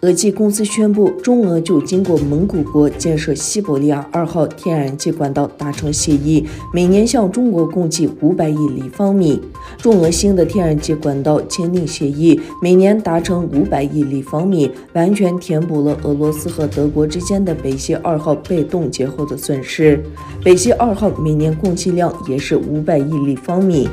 俄气公司宣布，中俄就经过蒙古国建设西伯利亚2号天然气管道达成协议，每年向中国供给500亿立方米。中俄新的天然气管道签订协议，每年达成500亿立方米，完全填补了俄罗斯和德国之间的北溪2号被冻结后的损失。北溪2号每年供气量也是500亿立方米。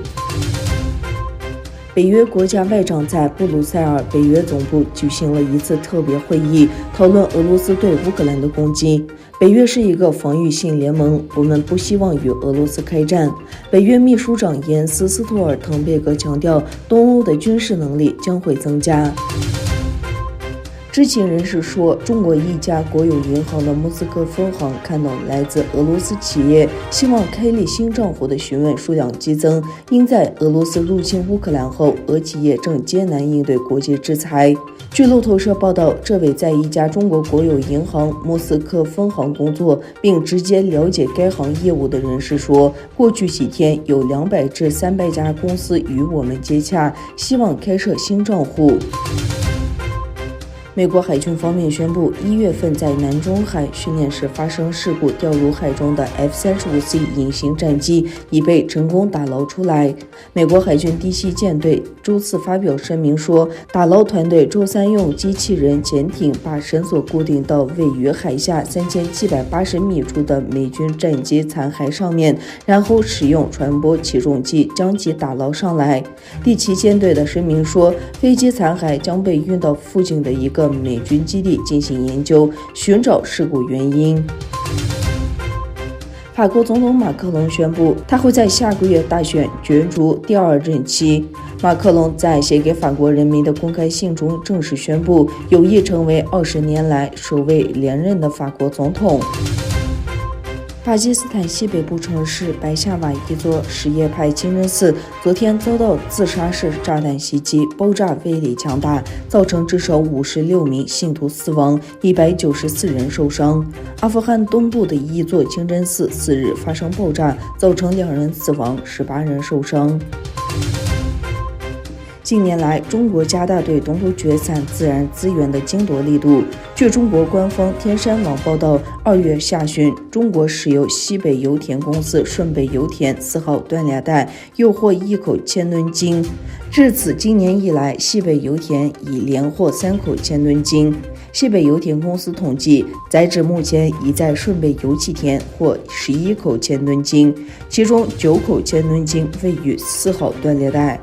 北约国家外长在布鲁塞尔北约总部举行了一次特别会议，讨论俄罗斯对乌克兰的攻击。北约是一个防御性联盟，我们不希望与俄罗斯开战。北约秘书长延斯·斯托尔滕贝格强调，东欧的军事能力将会增加。知情人士说，中国一家国有银行的莫斯科分行看到来自俄罗斯企业希望开立新账户的询问数量激增，因在俄罗斯入侵乌克兰后，俄企业正艰难应对国际制裁。据路透社报道，这位在一家中国国有银行莫斯科分行工作并直接了解该行业务的人士说，过去几天有200至300家公司与我们接洽，希望开设新账户。美国海军方面宣布，1月份在南中海训练时发生事故掉入海中的 F-35C 隐形战机已被成功打捞出来。美国海军第7舰队周四发表声明说，打捞团队周三用机器人潜艇把绳索固定到位于海下3780米处的美军战机残骸上面，然后使用船舶起重机将其打捞上来。第7舰队的声明说，飞机残骸将被运到附近的一个美军基地进行研究，寻找事故原因。法国总统马克龙宣布，他会在下个月大选角逐第2任期。马克龙在写给法国人民的公开信中正式宣布，有意成为20年来首位连任的法国总统。巴基斯坦西北部城市白夏瓦一座什叶派清真寺昨天遭到自杀式炸弹袭击，爆炸威力强大，造成至少56名信徒死亡，194人受伤。阿富汗东部的一座清真寺4日发生爆炸，造成2人死亡，18人受伤。近年来，中国加大对东部决散自然资源的争夺力度。据中国官方天山网报道，2月下旬，中国石油西北油田公司顺北油田4号断裂带又获1口千吨金。至此，今年以来，西北油田已连获3口千吨金。西北油田公司统计，截至目前已在顺北油气田获11口千吨金，其中9口千吨金位于4号断裂带。